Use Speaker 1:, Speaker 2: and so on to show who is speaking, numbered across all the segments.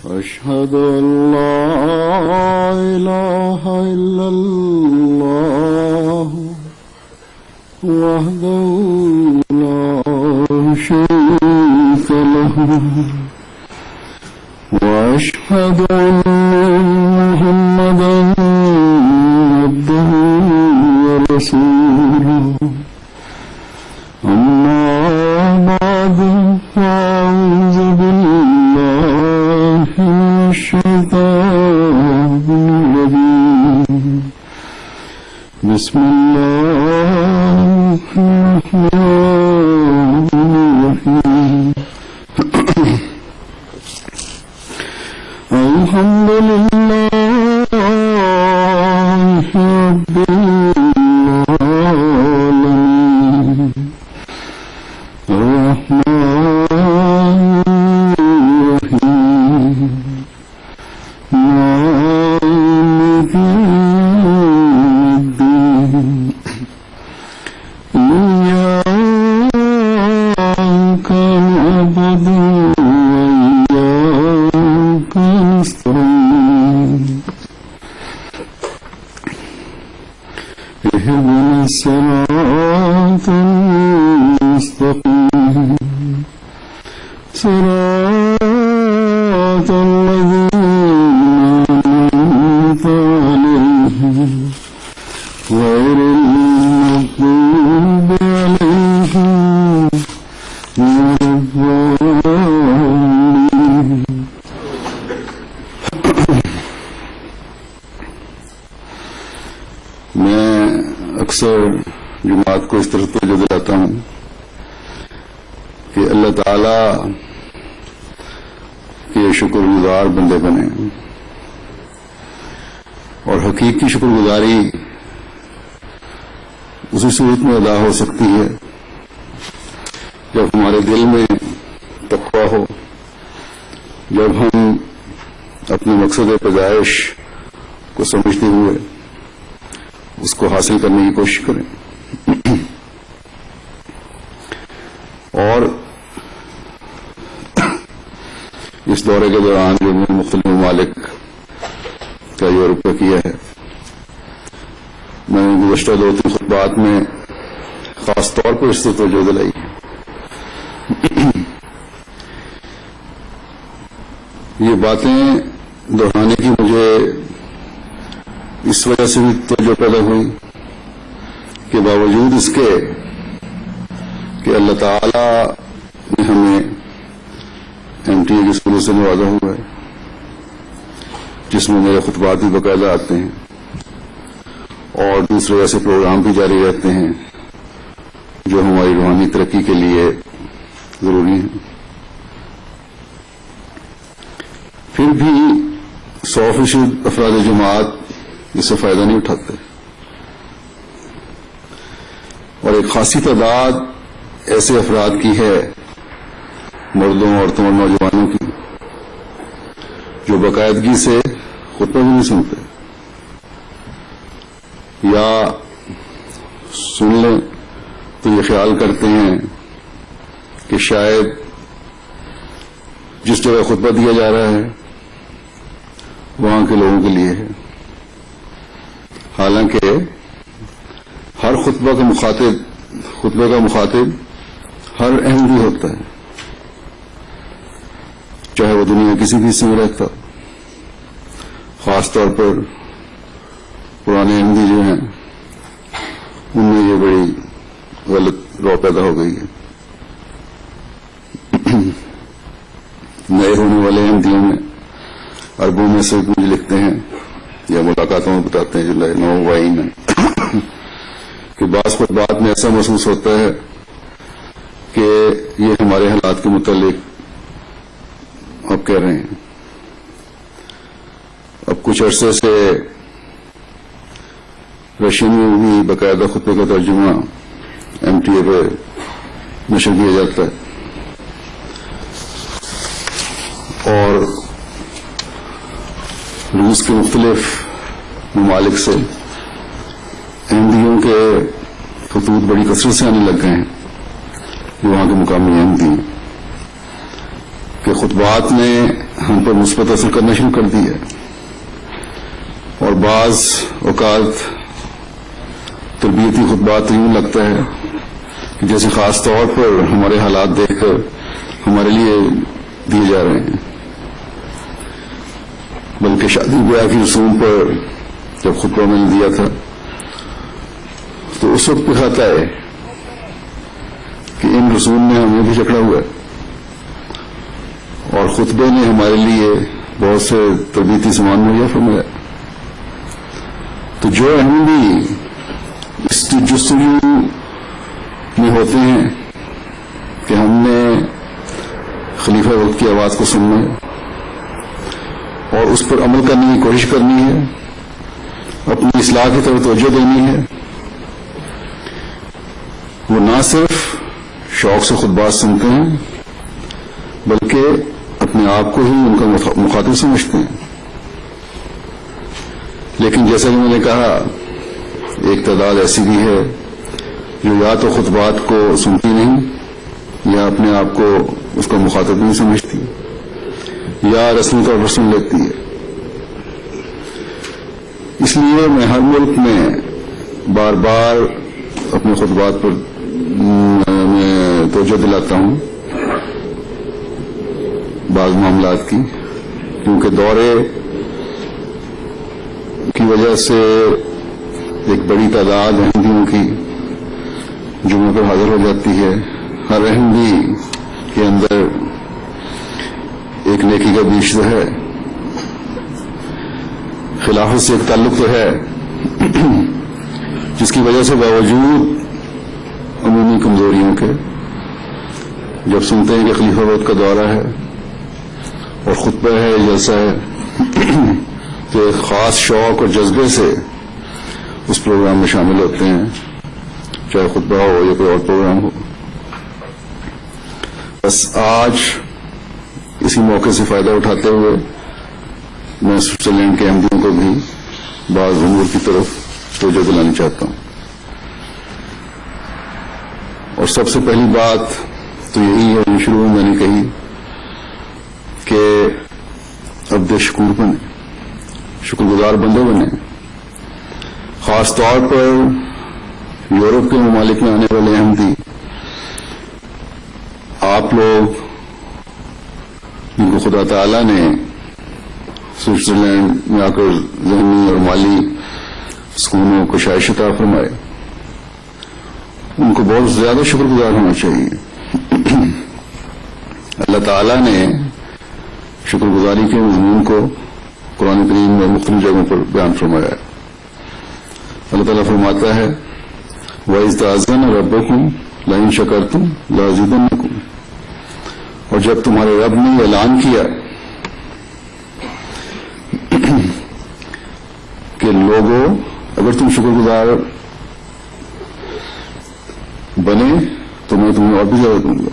Speaker 1: أشهد أن لا إله إلا الله وحده لا شريك له وأشهد أن محمدا عبده ورسوله أما بعد فأعوذ بالله من الشيطان الرجيم بسم الله الرحمن الرحيم الحمد لله رب العالمين الرحمن الرحيم مالك يوم الدين إياك نعبد وإياك نستعين اهدنا الصراط المستقيم صراط الذين أنعمت عليهم غير المغضوب عليهم ولا الضالين. میں اکثر جماعت کو اس طرح توجہ دلاتا ہوں کہ اللہ تعالی کے شکر گزار بندے بنے، اور حقیقی شکر گزاری اسی صورت میں ادا ہو سکتی ہے جب ہمارے دل میں تقویٰ ہو، جب ہم اپنے مقصد پیدائش کو سمجھتے ہوئے اس کو حاصل کرنے کی کوشش کریں، اور اس دورے کے دوران جو مختلف ممالک کا یہ رخ کیا ہے، میں نے گزشتہ 2-3 خطبات میں خاص طور پر اس سے توجہ دلائی. یہ باتیں دہرانے کی مجھے اس وجہ سے بھی توجہ پیدا ہوئی کہ باوجود اس کے کہ اللہ تعالی نے ہمیں MTA کے اسکولوں سے نوازا ہوا ہے، جس میں میرے خطبات بھی باقاعدہ آتے ہیں اور دوسرے ایسے پروگرام بھی جاری رہتے ہیں جو ہماری روحانی ترقی کے لیے ضروری ہیں. پھر بھی 100% افراد جماعت اس سے فائدہ نہیں اٹھاتے، اور ایک خاصی تعداد ایسے افراد کی ہے، مردوں عورتوں اور نوجوانوں کی، جو باقاعدگی سے خطبہ بھی نہیں سنتے، یا سن لیں تو یہ خیال کرتے ہیں کہ شاید جس جگہ خطبہ دیا جا رہا ہے وہاں کے لوگوں کے لیے ہے، حالانکہ ہر خطبے کا مخاطب ہر احمدی ہوتا ہے، چاہے وہ دنیا کسی بھی حصے میں رہتا. خاص طور پر پرانے احمدی جو ہیں ان میں یہ بڑی غلط رو پیدا ہو گئی ہے. نئے ہونے والے احمدیوں میں عربوں میں سے مجھے لکھتے ہیں یا ملاقاتوں میں بتاتے ہیں جو نو وائن ہے کہ بعض خطبات میں ایسا محسوس ہوتا ہے کہ یہ ہمارے حالات کے متعلق اب کہہ رہے ہیں. اب کچھ عرصے سے رشین میں بھی باقاعدہ خطبے کا ترجمہ MTA پہ نشر کیا جاتا ہے، اور روس کے مختلف ممالک سے احمدیوں کے خطوط بڑی کثرت سے آنے لگ گئے ہیں جو وہاں کے مقامی احمدی ہیں کہ خطبات نے ہم پر مثبت اثر کرنا شروع کر دی ہے، اور بعض اوقات تربیتی خطبات یوں لگتا ہے کہ جیسے خاص طور پر ہمارے حالات دیکھ کر ہمارے لیے دیے جا رہے ہیں، بلکہ شادی بیاہ کی رسوم پر جب خطبہ میں نے دیا تھا تو اس وقت بھی خطا ہے کہ ان رسوم نے ہمیں بھی جکڑا ہوا ہے، اور خطبے نے ہمارے لیے بہت سے تربیتی سامان مہیا فرمایا۔ تو جو احمدی اس جستجو میں ہوتے ہیں کہ ہم نے خلیفہ وقت کی آواز کو سننا ہے اور اس پر عمل کرنے کی کوشش کرنی ہے، اپنی اصلاح کی طرف توجہ دینی ہے، وہ نہ صرف شوق سے خطبات سنتے ہیں بلکہ اپنے آپ کو ہی ان کا مخاطب سمجھتے ہیں۔ لیکن جیسا کہ میں نے کہا، ایک تعداد ایسی بھی ہے جو یا تو خطبات کو سنتی نہیں یا اپنے آپ کو اس کا مخاطب نہیں سمجھتی یا رسمی طور پر سن لیتی ہے۔ اس لیے میں ہر ملک میں بار بار اپنے خطبات پر میں توجہ دلاتا ہوں بعض معاملات کی، کیونکہ دورے کی وجہ سے ایک بڑی تعداد احمدیوں کی جمعے پر حاضر ہو جاتی ہے۔ ہر احمدی کے اندر ایک نیکی کا بیج تو ہے، خلافت سے ایک تعلق تو ہے، جس کی وجہ سے باوجود عمومی کمزوریوں کے جب سنتے ہیں کہ خلیفہ وقت کا دورہ ہے اور خطبہ ہے، جلسہ ہے، تو ایک خاص شوق اور جذبے سے اس پروگرام میں شامل ہوتے ہیں، چاہے خطبہ ہو یا کوئی اور پروگرام ہو۔ بس آج اسی موقع سے فائدہ اٹھاتے ہوئے میں سوئٹزرلینڈ کے احمدیوں کو بھی بعض امور کی طرف توجہ دلانی چاہتا ہوں، اور سب سے پہلی بات تو یہی ہے، شروع میں نے کہی کہ عبد شکور بنے، شکر گزار بندے بنے۔ خاص طور پر یورپ کے ممالک میں آنے والے احمدی، آپ لوگ جن کو خدا تعالی نے سوئٹزرلینڈ میں آ کر ذہنی اور مالی سکونوں کو شائش عطا فرمائے، ان کو بہت زیادہ شکر گزار ہونا چاہیے۔ اللہ تعالی نے شکر گزاری کے مضمون کو قرآن کریم میں مختلف جگہوں پر بیان فرمایا ہے۔ اللہ تعالیٰ فرماتا ہے وَإِذْ تَأَذَّنَ رَبُّكُمْ لَئِن شَكَرْتُمْ لَأَزِيدَنَّكُمْ، اور جب تمہارے رب نے یہ اعلان کیا کہ لوگوں اگر تم شکر گزار بنے تو میں تمہیں اور بھی زیادہ دوں گا۔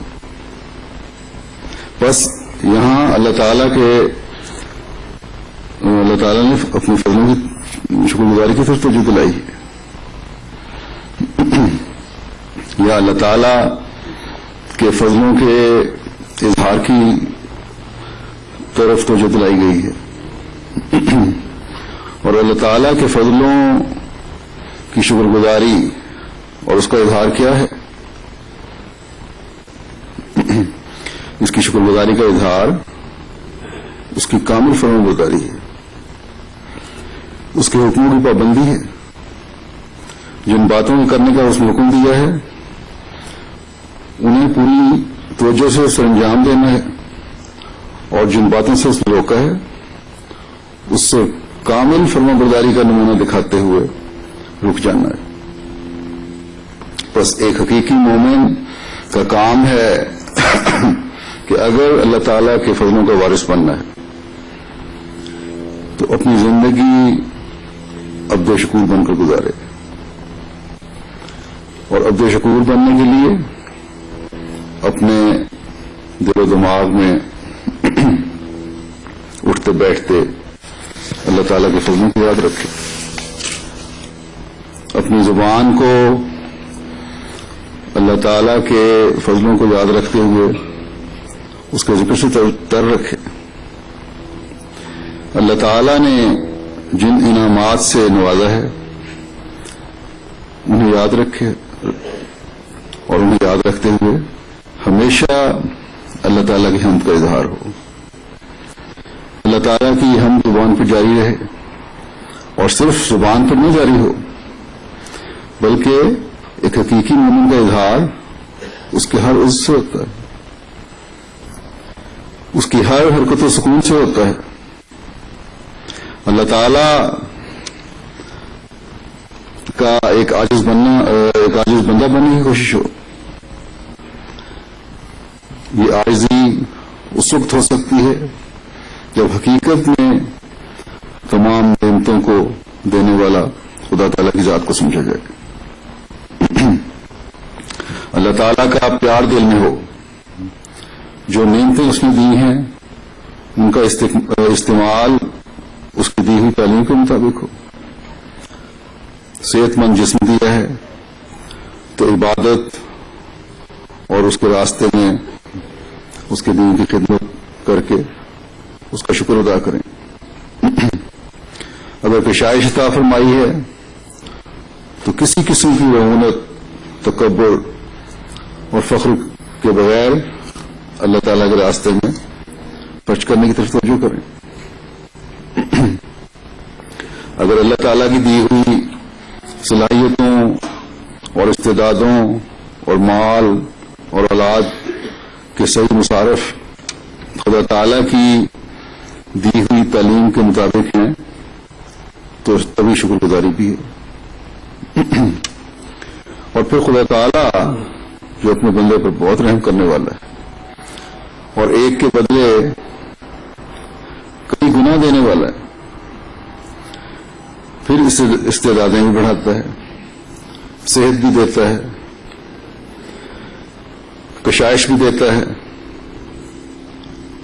Speaker 1: بس یہاں اللہ تعالیٰ نے اپنے فضلوں کی شکر گزاری کی طرف توجہ دلائی ہے، یا اللہ تعالیٰ کے فضلوں کے اظہار کی طرف توجہ دلائی گئی ہے، اور اللہ تعالیٰ کے فضلوں کی شکر گزاری اور اس کا اظہار کیا ہے؟ اس کی شکر گزاری کا اظہار اس کی کامل فرمانبرداری ہے، اس کے حکموں کی پابندی ہے، جن باتوں کو کرنے کا اس نے حکم دیا ہے انہیں پوری توجہ سے سر انجام دینا ہے، اور جن باتوں سے اس نے روکا ہے اس سے کامل فرمانبرداری کا نمونہ دکھاتے ہوئے رک جانا ہے۔ بس ایک حقیقی مومن کا کام ہے کہ اگر اللہ تعالیٰ کے فضلوں کا وارث بننا ہے تو اپنی زندگی عبد شکور بن کر گزارے، اور عبد شکور بننے کے لیے اپنے دل و دماغ میں اٹھتے بیٹھتے اللہ اللہ تعالیٰ کے فضلوں کو یاد رکھے، اپنی زبان کو اللہ تعالیٰ کے فضلوں کو یاد رکھتے ہوئے اس کے ذکر سے تر رکھے۔ اللہ تعالیٰ نے جن انعامات سے نوازا ہے انہیں یاد رکھے، اور انہیں یاد رکھتے ہوئے ہمیشہ اللہ تعالیٰ کی حمد کا اظہار ہو۔ اللہ تعالیٰ کی حمد زبان پر جاری رہے، اور صرف زبان پر نہ جاری ہو بلکہ ایک حقیقی مومن کا اظہار اس کے ہر عضو سے ہوتا ہے، اس کی ہر حرکت و سکون سے ہوتا ہے۔ اللہ تعالیٰ کا ایک عاجز بندہ بننے کی کوشش ہو، یہ عاجزی اس وقت ہو سکتی ہے جب حقیقت میں تمام نعمتوں کو دینے والا خدا تعالیٰ کی ذات کو سمجھا جائے، اللہ تعالیٰ کا پیار دل میں ہو، جو نعمتیں اس نے دی ہیں ان کا استعمال اس کی دی ہوئی تعلیم کے مطابق ہو۔ صحت مند جسم دیا ہے تو عبادت اور اس کے راستے میں اس کے دین کی خدمت کر کے اس کا شکر ادا کریں۔ اگر کشائش عطا فرمائی ہے تو کسی قسم کی رعونت، تکبر اور فخر کے بغیر اللہ تعالیٰ کے راستے میں خرچ کرنے کی طرف توجہ کریں۔ اگر اللہ تعالیٰ کی دی ہوئی صلاحیتوں اور استعدادوں اور مال اور اولاد کے صحیح مصارف خدا تعالیٰ کی دی ہوئی تعلیم کے مطابق ہیں تو تبھی شکر گزاری بھی ہے۔ اور پھر خدا تعالیٰ جو اپنے بندے پر بہت رحم کرنے والا ہے اور ایک کے بدلے کئی گنا دینے والا ہے، پھر اسے استعدادیں بھی بڑھاتا ہے، صحت بھی دیتا ہے، کشائش بھی دیتا ہے،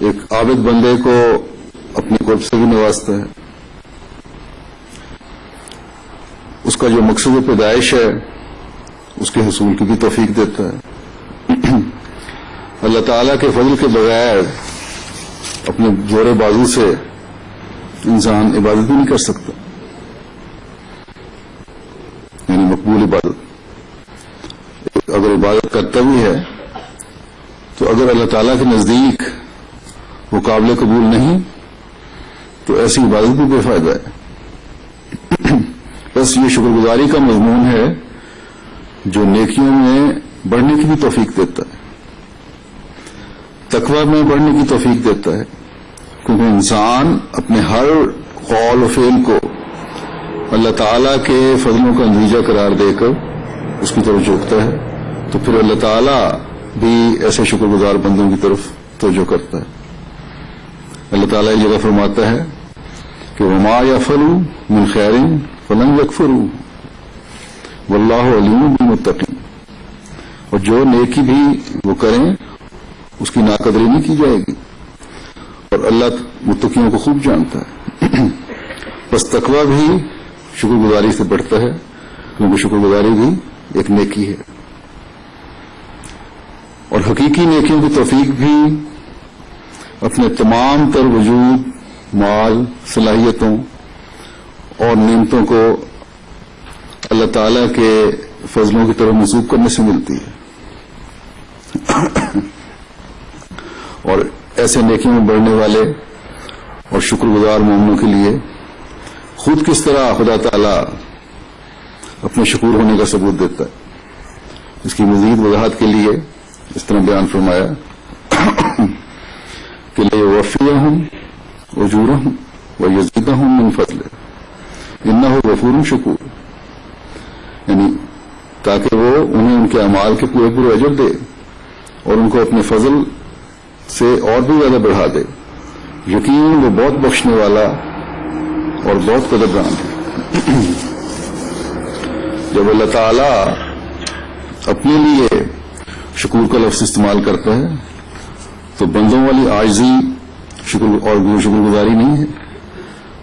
Speaker 1: ایک عابد بندے کو اپنے قرب سے بھی نوازتا ہے، اس کا جو مقصد پیدائش ہے اس کے حصول کی بھی توفیق دیتا ہے۔ اللہ تعالیٰ کے فضل کے بغیر اپنے زور بازو سے انسان عبادت بھی نہیں کر سکتا، یعنی مقبول عبادت۔ اگر عبادت کرتا بھی ہے تو اگر اللہ تعالیٰ کے نزدیک وہ قابل قبول نہیں تو ایسی عبادت بھی بے فائدہ ہے۔ بس یہ شکر گزاری کا مضمون ہے جو نیکیوں میں بڑھنے کی بھی توفیق دیتا ہے، تقوی میں بڑھنے کی توفیق دیتا ہے، کیونکہ انسان اپنے ہر قول و فعل کو اللہ تعالیٰ کے فضلوں کا نتیجہ قرار دے کر اس کی طرف جھکتا ہے، تو پھر اللہ تعالیٰ بھی ایسے شکر گزار بندوں کی طرف توجہ کرتا ہے۔ اللہ تعالیٰ یہ جگہ فرماتا ہے کہ وما یفعلوا من خیر فلن یکفروا واللہ علیم بالمتقین، اور جو نیکی بھی وہ کریں اس کی ناقدری نہیں کی جائے گی، اور اللہ متقیوں کو خوب جانتا ہے۔ بس تقوی بھی شکر گزاری سے بڑھتا ہے، کیونکہ شکر گزاری بھی ایک نیکی ہے، اور حقیقی نیکیوں کی توفیق بھی اپنے تمام تر وجود، مال، صلاحیتوں اور نعمتوں کو اللہ تعالیٰ کے فضلوں کی طرف منسوب کرنے سے ملتی ہے۔ اور ایسے نیکیوں میں بڑھنے والے اور شکر گزار مومنوں کے لیے خود کس طرح خدا تعالیٰ اپنے شکور ہونے کا ثبوت دیتا ہے، اس کی مزید وضاحت کے لیے اس طرح بیان فرمایا کہ لیوفیہم اجورہم ویزیدہم من فضلہ انہ غفور شکور، یعنی تاکہ وہ انہیں ان کے اعمال کے پورے پورے اجر دے اور ان کو اپنے فضل سے اور بھی زیادہ بڑھا دے، یقین وہ بہت بخشنے والا اور بہت قدردان ہے۔ جب اللہ تعالیٰ اپنے لیے شکور کا لفظ استعمال کرتا ہے تو بندوں والی عاجزی شکر گزاری نہیں ہے،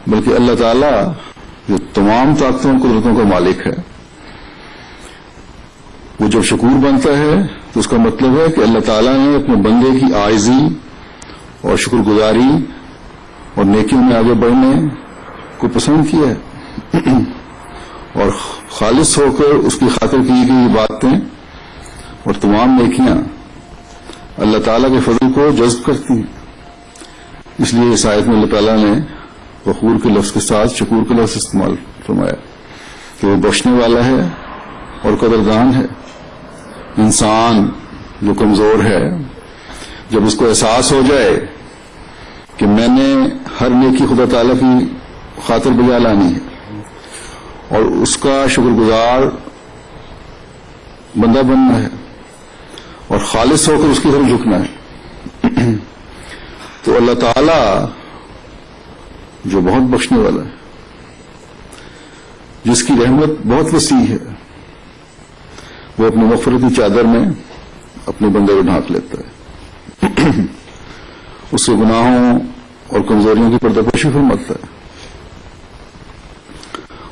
Speaker 1: بلکہ اللہ تعالیٰ جو تمام طاقتوں اور قدرتوں کا مالک ہے، وہ جب شکور بنتا ہے تو اس کا مطلب ہے کہ اللہ تعالیٰ نے اپنے بندے کی عاجزی اور شکر گزاری اور نیکیوں میں آگے بڑھنے کو پسند کیا ہے، اور خالص ہو کر اس کی خاطر کی گئی باتیں اور تمام نیکیاں اللہ تعالیٰ کے فضل کو جذب کرتی ہیں۔ اس لیے اس آیت میں اللہ تعالیٰ نے غفور کے لفظ کے ساتھ شکور کے لفظ استعمال فرمایا کہ وہ بخشنے والا ہے اور قدردان ہے۔ انسان جو کمزور ہے، جب اس کو احساس ہو جائے کہ میں نے ہر نیکی خدا تعالیٰ کی خاطر بجا لانی ہے اور اس کا شکر گزار بندہ بننا ہے اور خالص ہو کر اس کی طرف جھکنا ہے، تو اللہ تعالیٰ جو بہت بخشنے والا ہے، جس کی رحمت بہت وسیع ہے، وہ اپنی مغفرتی چادر میں اپنے بندے کو ڈھانپ لیتا ہے، اس کے گناہوں اور کمزوریوں کی پردہ پوشی فرماتا ہے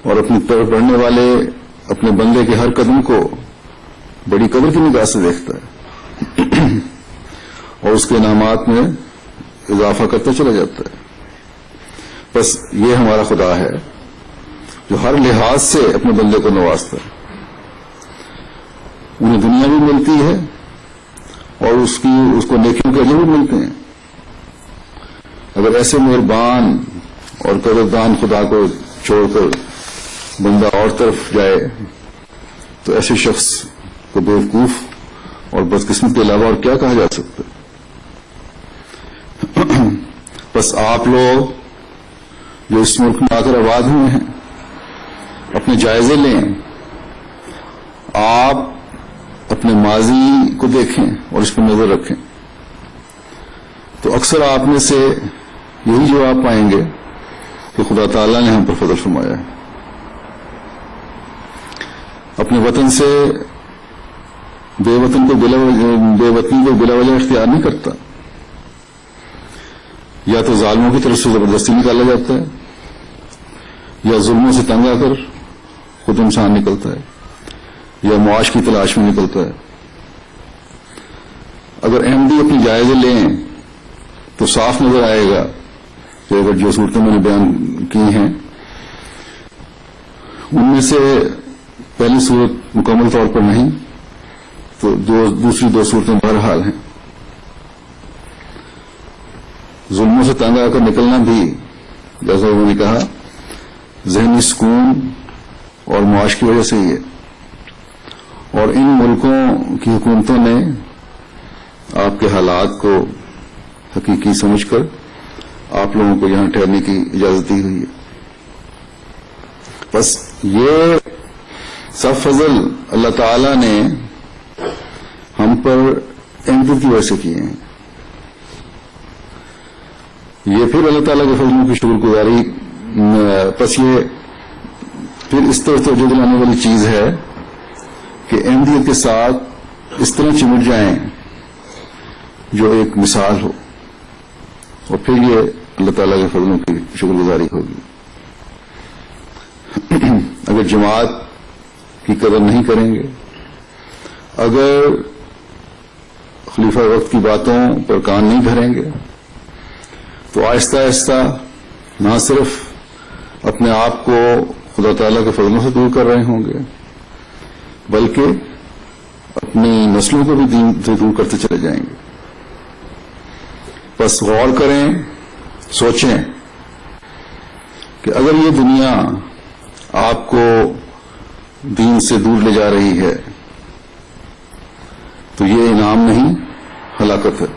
Speaker 1: اور اپنی طرف بڑھنے والے اپنے بندے کے ہر قدم کو بڑی قدر کی نگاہ سے دیکھتا ہے اور اس کے انعامات میں اضافہ کرتا چلا جاتا ہے۔ بس یہ ہمارا خدا ہے جو ہر لحاظ سے اپنے بندے کو نوازتا ہے، انہیں دنیا بھی ملتی ہے اور اس کو نیکیوں کے اجر بھی ملتے ہیں۔ اگر ایسے مہربان اور قدردان خدا کو چھوڑ کر بندہ اور طرف جائے تو ایسے شخص کو بیوقوف اور بدقسمت کے علاوہ اور کیا کہا جا سکتا ہے؟ بس آپ لوگ جو اس ملک میں آ کر آباد ہوئے ہیں اپنے جائزے لیں، آپ اپنے ماضی کو دیکھیں اور اس پر نظر رکھیں تو اکثر آپ میں سے یہی جواب پائیں گے کہ خدا تعالیٰ نے ہم پر فضل فرمایا ہے۔ اپنے وطن سے بے وطنی کو بلا وجہ اختیار نہیں کرتا، یا تو ظالموں کی طرف سے زبردستی نکالا جاتا ہے یا ظلموں سے تنگ آ کر خود انسان نکلتا ہے یا معاش کی تلاش میں نکلتا ہے۔ اگر احمدی اپنی جائزے لیں تو صاف نظر آئے گا کہ اگر جو صورتیں میں نے بیان کی ہیں ان میں سے پہلی صورت مکمل طور پر نہیں تو دوسری دو صورتیں بہرحال ہیں۔ ظلموں سے تنگ آ کر نکلنا بھی جیسا انہوں نے کہا ذہنی سکون اور معاش کی وجہ سے ہی ہے، اور ان ملکوں کی حکومتوں نے آپ کے حالات کو حقیقی سمجھ کر آپ لوگوں کو یہاں ٹھہرنے کی اجازت دی ہوئی ہے۔ بس یہ سب فضل اللہ تعالی نے ہم پر احمدیت کی وجہ سے کیے ہیں۔ یہ پھر اللہ تعالیٰ کے فضلوں کی شکر گزاری، بس یہ پھر اس طرح توجہ دلانے والی چیز ہے کہ احمدیت کے ساتھ اس طرح چمٹ جائیں جو ایک مثال ہو، اور پھر یہ اللہ تعالیٰ کے فضلوں کی شکر گزاری ہوگی۔ اگر جماعت کی قدر نہیں کریں گے، اگر خلیفہ وقت کی باتوں پر کان نہیں دھریں گے تو آہستہ آہستہ نہ صرف اپنے آپ کو خدا تعالیٰ کے فضلوں سے دور کر رہے ہوں گے بلکہ اپنی نسلوں کو بھی دین سے دور کرتے چلے جائیں گے۔ بس غور کریں، سوچیں کہ اگر یہ دنیا آپ کو دین سے دور لے جا رہی ہے تو یہ انعام نہیں، ہلاکت ہے۔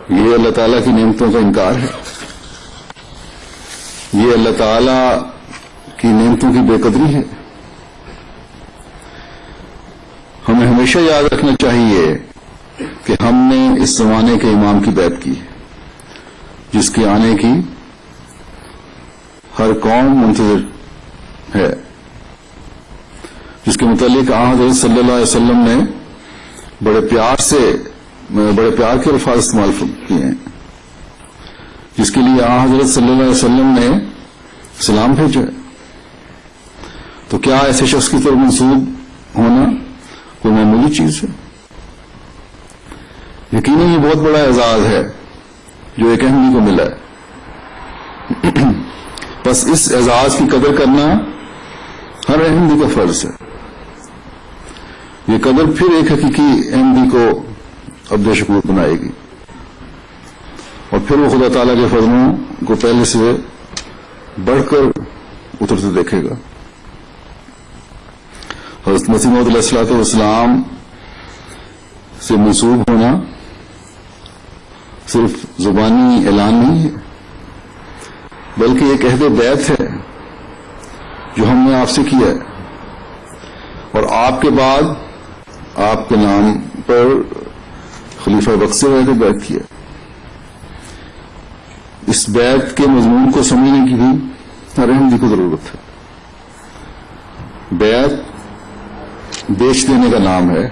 Speaker 1: یہ اللہ تعالیٰ کی نعمتوں کا انکار ہے، یہ اللہ تعالیٰ کی نعمتوں کی بے قدری ہے۔ ہمیں ہمیشہ یاد رکھنا چاہیے کہ ہم نے اس زمانے کے امام کی بیعت کی ہے جس کے آنے کی ہر قوم منتظر ہے، جس کے متعلق حضرت صلی اللہ علیہ وسلم نے بڑے پیار کے الفاظ استعمال کیے ہیں، جس کے لیے حضرت صلی اللہ علیہ وسلم نے سلام بھیجا ہے. تو کیا ایسے شخص کی طرف منسوب ہونا کوئی معمولی چیز ہے؟ یقیناً یہ بہت بڑا اعزاز ہے جو ایک احمدی کو ملا ہے. بس اس اعزاز کی قدر کرنا ہر احمدی کا فرض ہے. یہ قدر پھر ایک حقیقی احمدی کو عبد شکور بنائے گی اور پھر وہ خدا تعالیٰ کے فضلوں کو پہلے سے بڑھ کر اترتے دیکھے گا. حضرت مسیح موعود علیہ الصلوۃ والسلام سے منسوب ہونا صرف زبانی اعلان نہیں ہے بلکہ ایک عہد بیعت ہے جو ہم نے آپ سے کیا ہے اور آپ کے بعد آپ کے نام پر خلیفہ وقت سے عہد بیعت کیا. اس بیعت کے مضمون کو سمجھنے کی بھی ہر احمدی کو ضرورت ہے. بیعت بیچ دینے کا نام ہے.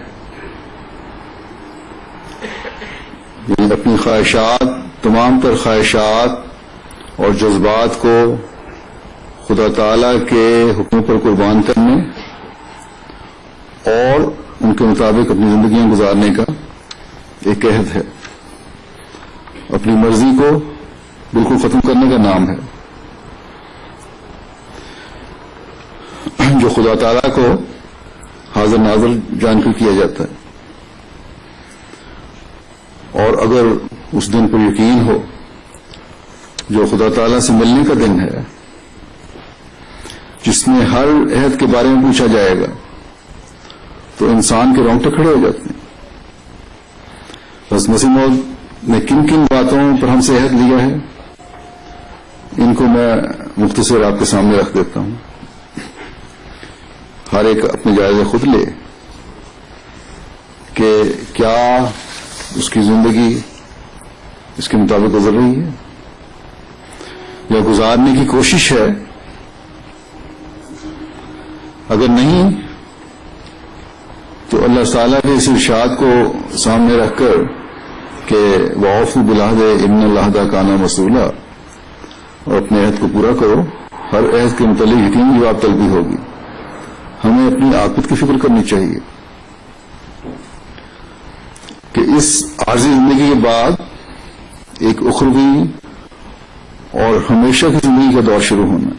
Speaker 1: یعنی اپنی خواہشات، تمام تر خواہشات اور جذبات کو خدا تعالی کے حکم پر قربان کرنے اور ان کے مطابق اپنی زندگیاں گزارنے کا ایک عہد ہے. اپنی مرضی کو بالکل ختم کرنے کا نام ہے جو خدا تعالی کو حاضر ناظر جان کر کیا جاتا ہے. اور اگر اس دن پر یقین ہو جو خدا تعالیٰ سے ملنے کا دن ہے جس میں ہر عہد کے بارے میں پوچھا جائے گا تو انسان کے رونگٹے کھڑے ہو جاتے ہیں. بس مسیح موعود نے کن کن باتوں پر ہم سے عہد لیا ہے ان کو میں مختصر آپ کے سامنے رکھ دیتا ہوں. ہر ایک اپنے جائزے خود لے کہ کیا اس کی زندگی اس کے مطابق گزر رہی ہے یا گزارنے کی کوشش ہے. اگر نہیں تو اللہ تعالیٰ کے اس ارشاد کو سامنے رکھ کر کہ وَأَوْفُوا بِالْعَهْدِ إِنَّ الْعَهْدَ كَانَ مَسْئُولًا اور اپنے عہد کو پورا کرو. ہر عہد کے متعلق یقینی جواب طلبی ہوگی. ہمیں اپنی عاقبت کی فکر کرنی چاہیے کہ اس عارضی زندگی کے بعد ایک اخروی اور ہمیشہ کی زندگی کا دور شروع ہونا ہے.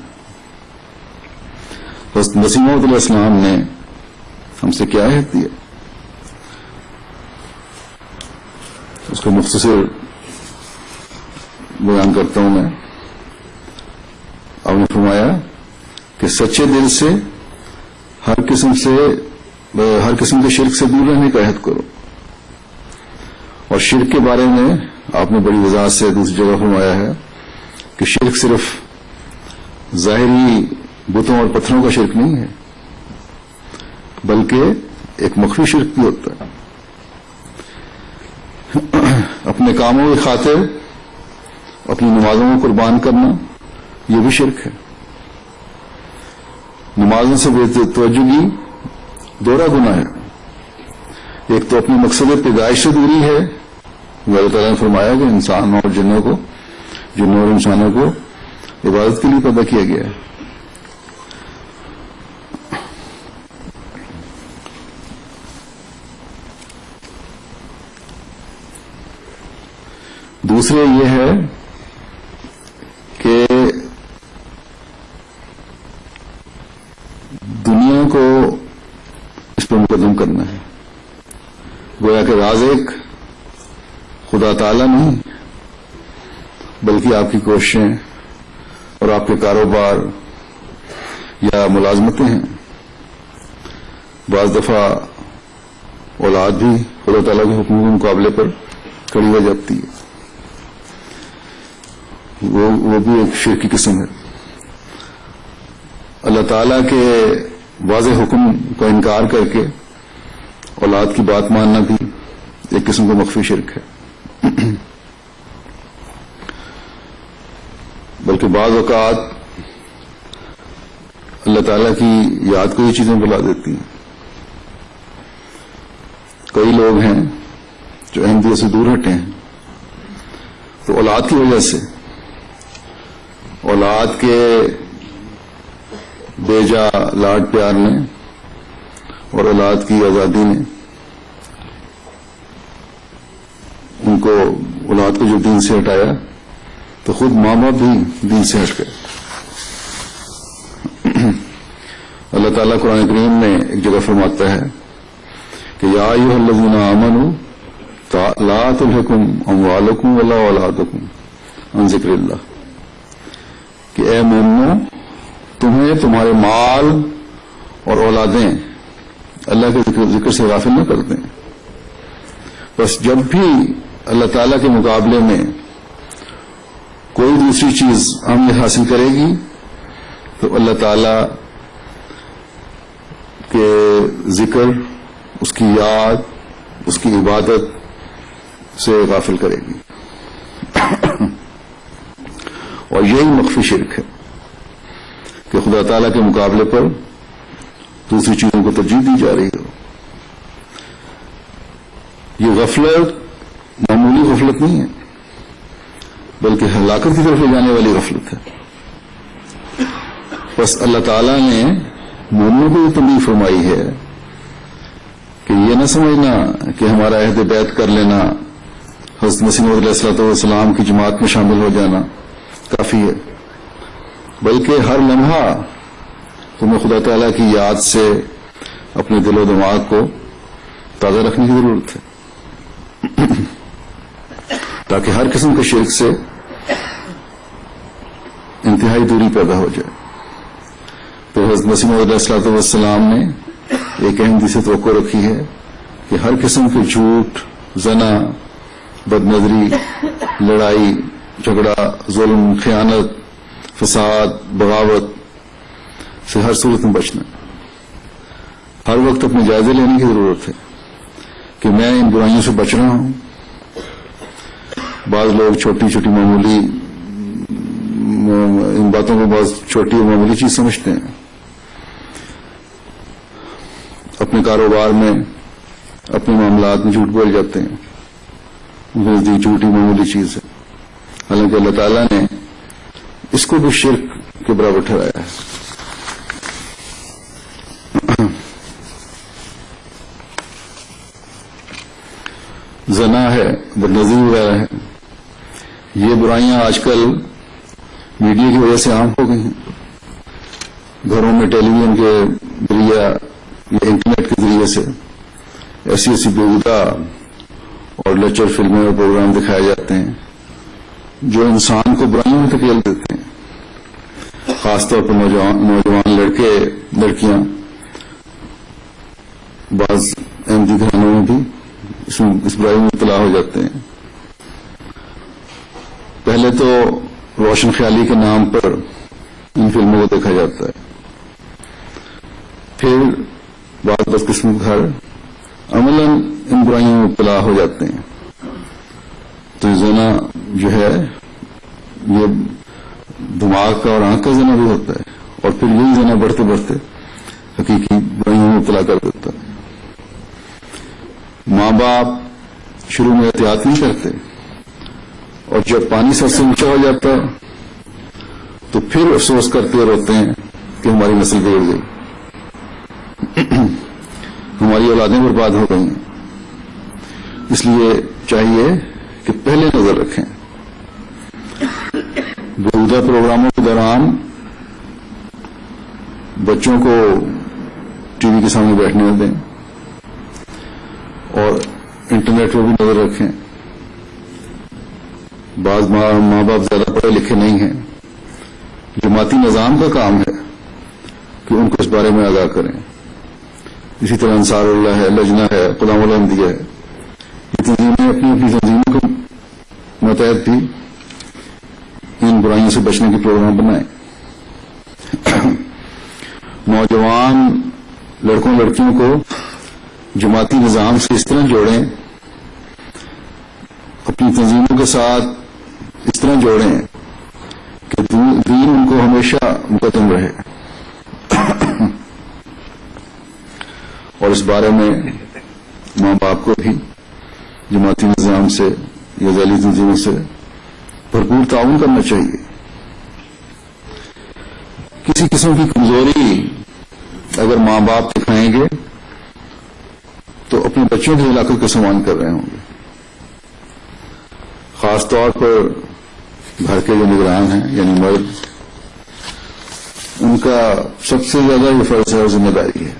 Speaker 1: بس مسیح موعود علیہ السلام نے ہم سے کیا عہد دیا اس کو مختصر بیان کرتا ہوں میں. آپ نے فرمایا کہ سچے دل سے ہر قسم کے شرک سے دور رہنے کا عہد کرو. اور شرک کے بارے میں آپ نے بڑی وضاحت سے دوسری جگہ فرمایا ہے کہ شرک صرف ظاہری بتوں اور پتھروں کا شرک نہیں ہے بلکہ ایک مخفی شرک بھی ہوتا ہے. اپنے کاموں کی خاطر اپنی نمازوں کو قربان کرنا یہ بھی شرک ہے. نمازوں سے بے توجہی دوہرا گناہ ہے. ایک تو اپنے مقصد پیدائش سے دوری ہے. اللہ تعالیٰ نے فرمایا کہ انسان اور جنوں اور انسانوں کو عبادت کے لیے پیدا کیا گیا ہے. دوسرے یہ ہے کہ دنیا کو اس پر مقدم کرنا ہے. گویا کہ رازق خدا تعالی نہیں بلکہ آپ کی کوششیں اور آپ کے کاروبار یا ملازمتیں ہیں. بعض دفعہ اولاد بھی خدا تعالیٰ کے حکم کے مقابلے پر کھڑی ہو جاتی ہے. وہ بھی ایک شرک کی قسم ہے. اللہ تعالیٰ کے واضح حکم کا انکار کر کے اولاد کی بات ماننا بھی ایک قسم کا مخفی شرک ہے. بلکہ بعض اوقات اللہ تعالیٰ کی یاد کو یہ چیزیں بلا دیتی ہیں. کئی لوگ ہیں جو احمدیت سے دور ہٹے ہیں تو اولاد کی وجہ سے اولاد کے بیجا لاڈ پیار نے اور اولاد کی آزادی نے ان کو اولاد کو جو دین سے ہٹایا تو خود ماں باپ بھی دین سے ہٹ گئے. اللہ تعالیٰ قرآن کریم میں ایک جگہ فرماتا ہے کہ یا ایھا الذین آمنوا لا تلھکم اموالکم ولا اولادکم عن ذکر اللہ، کہ اے مومنو تمہیں تمہارے مال اور اولادیں اللہ کے ذکر سے غافل نہ کر دیں. بس جب بھی اللہ تعالیٰ کے مقابلے میں کوئی دوسری چیز اہمیت حاصل کرے گی تو اللہ تعالیٰ کے ذکر، اس کی یاد، اس کی عبادت سے غافل کرے گی. اور یہی مخفی شرک ہے کہ خدا تعالیٰ کے مقابلے پر دوسری چیزوں کو ترجیح دی جا رہی ہو. یہ غفلت معمولی غفلت نہیں ہے بلکہ ہلاکت کی طرف لے جانے والی غفلت ہے. بس اللہ تعالیٰ نے مومنوں کو یہ تنبیہ فرمائی ہے کہ یہ نہ سمجھنا کہ ہمارا عہد بیعت کر لینا، حضرت مسیح موعود علیہ الصلوۃ والسلام کی جماعت میں شامل ہو جانا کافی ہے، بلکہ ہر لمحہ تمہیں خدا تعالیٰ کی یاد سے اپنے دل و دماغ کو تازہ رکھنے کی ضرورت ہے تاکہ ہر قسم کے شرک سے انتہائی دوری پیدا ہو جائے. تو حضرت مسیح موعود علیہ الصلوۃ والسلام نے ایک اہم چیز سے توقع رکھی ہے کہ ہر قسم کے جھوٹ، زنا، بدنظری، لڑائی جھگڑا، ظلم، خیانت، فساد، بغاوت سے ہر صورت میں بچنا. ہر وقت اپنے جائزے لینے کی ضرورت ہے کہ میں ان برائیوں سے بچ رہا ہوں. بعض لوگ چھوٹی چھوٹی معمولی ان باتوں کو بہت چھوٹی اور معمولی چیز سمجھتے ہیں. اپنے کاروبار میں، اپنے معاملات میں جھوٹ بول جاتے ہیں، نزدیک جھوٹی معمولی چیز ہے، حالانکہ اللہ تعالیٰ نے اس کو بھی شرک کے برابر ٹھہرایا ہے. زنا ہے، بدنظری وغیرہ ہے، یہ برائیاں آج کل میڈیا کی وجہ سے عام ہو گئی ہیں. گھروں میں ٹیلی ویژن کے ذریعے یا انٹرنیٹ کے ذریعے سے ایسی ایسی بیہودہ اور لچر فلمیں اور پروگرام دکھائے جاتے ہیں جو انسان کو برائیوں میں دھکیل دیتے ہیں. خاص طور پر نوجوان لڑکے لڑکیاں بعض احمدی گھرانوں میں بھی اس برائی میں مبتلا ہو جاتے ہیں. پہلے تو روشن خیالی کے نام پر ان فلموں کو دیکھا جاتا ہے، پھر بعض بدقسمت گھر عملاً ان برائیوں میں مبتلا ہو جاتے ہیں. تو زنا جو ہے یہ دماغ کا اور آنکھ کا زنا بھی ہوتا ہے، اور پھر یہی زنا بڑھتے بڑھتے حقیقی برائیوں میں مبتلا کر دیتا ہے. ماں باپ شروع میں احتیاط نہیں کرتے، اور جب پانی سر سے اونچا ہو جاتا ہے تو پھر افسوس کرتے اور روتے ہیں کہ ہماری نسل بگڑ گئی، ہماری اولادیں برباد ہو گئی. اس لیے چاہیے کہ پہلے نظر رکھیں. بیہودہ پروگراموں کے دوران بچوں کو ٹی وی کے سامنے بیٹھنے نہ دیں، اور انٹرنیٹ پر بھی نظر رکھیں. بعض ماں باپ زیادہ پڑھے لکھے نہیں ہیں، جماعتی نظام کا کام ہے کہ ان کو اس بارے میں آگاہ کریں. اسی طرح انصار اللہ ہے، لجنہ ہے، قدام الاحمدیہ ہے، یہ تنظیمیں اپنی اپنی تنظیموں کے متحد بھی ان برائیوں سے بچنے کے پروگرام بنائیں. نوجوان لڑکوں لڑکیوں کو جماعتی نظام سے اس طرح جوڑیں، اپنی تنظیموں کے ساتھ اس طرح جوڑیں کہ دین ان کو ہمیشہ مقدم رہے. اور اس بارے میں ماں باپ کو بھی جماعتی نظام سے یا ذیلی تنظیموں سے بھرپور تعاون کرنا چاہیے. کسی قسم کی کمزوری اگر ماں باپ دکھائیں گے تو اپنے بچوں کی ہلاکت کا سامان کر رہے ہوں گے. خاص طور پر گھر کے جو نگران ہیں یعنی مرد، ان کا سب سے زیادہ یہ فرض ہے اور ذمہ داری ہے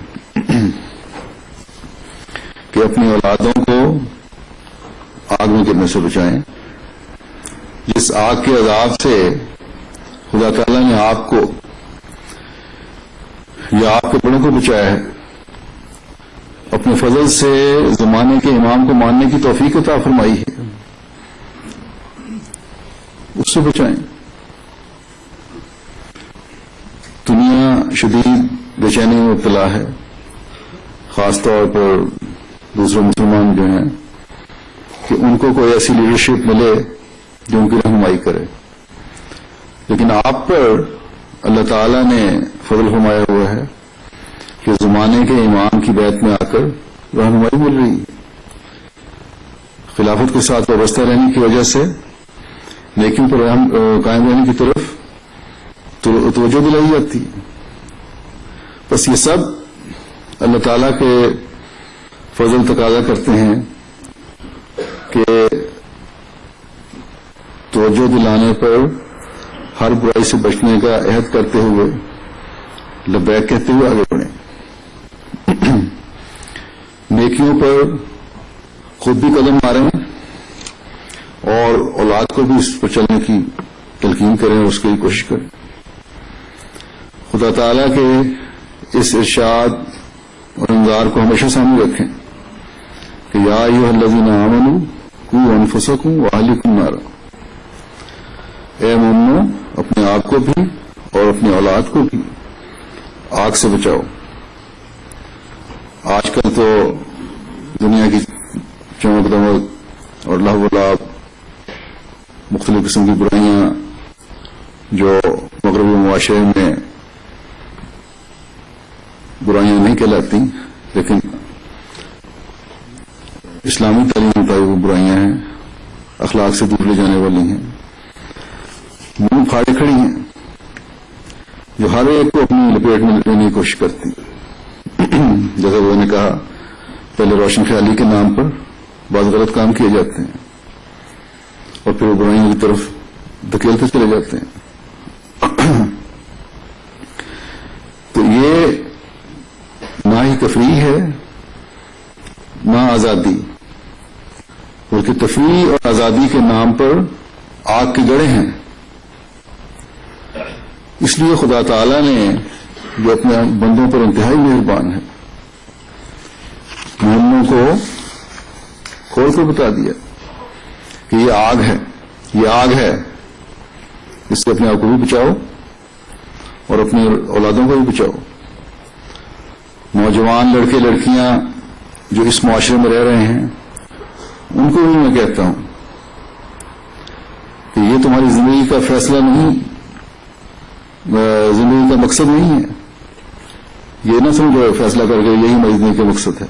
Speaker 1: کہ اپنی اولادوں کو آگ میں گرنے سے بچائیں. جس آگ کے عذاب سے خدا تعالیٰ نے آپ کو یا آپ کے بڑوں کو بچایا ہے، اپنے فضل سے زمانے کے امام کو ماننے کی توفیق عطا فرمائی ہے، اس سے بچائیں. دنیا شدید بے چینی میں مبتلا ہے، خاص طور پر دوسرے مسلمان جو ہیں کہ ان کو کوئی ایسی لیڈرشپ ملے جو ان کی رہنمائی کرے. لیکن آپ پر اللہ تعالیٰ نے فضل فرمایا ہوا ہے کہ زمانے کے امام کی بیعت میں آ کر رہنمائی مل رہی ہے. خلافت کے ساتھ وابستہ رہنے کی وجہ سے نیکیوں پر قائم رہنے کی طرف توجہ دلائی جاتی ہے. بس یہ سب اللہ تعالیٰ کے فضل تقاضا کرتے ہیں کہ توجہ دلانے پر ہر برائی سے بچنے کا عہد کرتے ہوئے لبیک کہتے ہوئے آگے بڑھیں. نیکیوں پر خود بھی قدم ماریں اور اولاد کو بھی اس پر چلنے کی تلقین کریں اور اس کی کوشش کریں. خدا تعالیٰ کے اس ارشاد اور انذار کو ہمیشہ سامنے رکھیں کہ یا ایھا الذین آمنوا قوا انفسکم واہلیکم نارا. اے مومنو، اپنے آپ کو بھی اور اپنی اولاد کو بھی آگ سے بچاؤ. آج کل تو دنیا کی چمک دمک اور لہو و لعب، مختلف قسم کی برائیاں جو مغربی معاشرے میں برائیاں نہیں کہلاتی لیکن اسلامی تعلیم کے مطابق وہ برائیاں ہیں، اخلاق سے دور لے جانے والی ہیں، منہ پھاڑے کھڑی ہیں، جو ہر ایک کو اپنی لپیٹ میں لینے کی کوشش کرتی. جیسا وہ نے کہا، پہلے روشن خیالی کے نام پر بعض غلط کام کیے جاتے ہیں اور پھر وہ برائیوں کی طرف دھکیلتے چلے جاتے ہیں. تو یہ نہ ہی تفریح ہے نہ آزادی، بلکہ تفریح اور آزادی کے نام پر آگ کے گڑھے ہیں. اس لیے خدا تعالیٰ نے جو اپنے بندوں پر انتہائی مہربان ہے، مومنوں کو کھول کر بتا دیا کہ یہ آگ ہے، یہ آگ ہے، اس سے اپنے آپ کو بھی بچاؤ اور اپنی اولادوں کو بھی بچاؤ. نوجوان لڑکے لڑکیاں جو اس معاشرے میں رہ رہے ہیں ان کو بھی میں کہتا ہوں کہ یہ تمہاری زندگی کا فیصلہ نہیں، زندگی کا مقصد نہیں ہے. یہ نہ سمجھو فیصلہ کر کے یہی ہماری زندگی کا مقصد ہے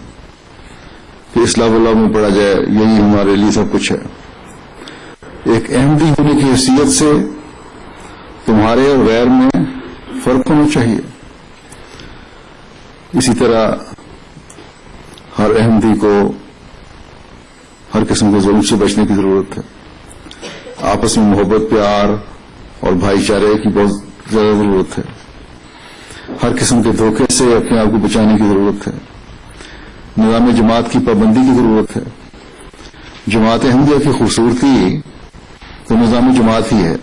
Speaker 1: کہ اصلاح اللہ میں پڑھا جائے، یہی ہمارے لیے سب کچھ ہے. ایک احمدی ہونے کی حیثیت سے تمہارے اور غیر میں فرق ہونا چاہیے. اسی طرح ہر احمدی کو ہر قسم کے ظلم سے بچنے کی ضرورت ہے. آپس میں محبت، پیار اور بھائی چارے کی بہت زیادہ ضرورت ہے. ہر قسم کے دھوکے سے اپنے آپ کو بچانے کی ضرورت ہے. نظام جماعت کی پابندی کی ضرورت ہے. جماعت احمدیہ کی خوبصورتی تو نظام جماعت ہی ہے.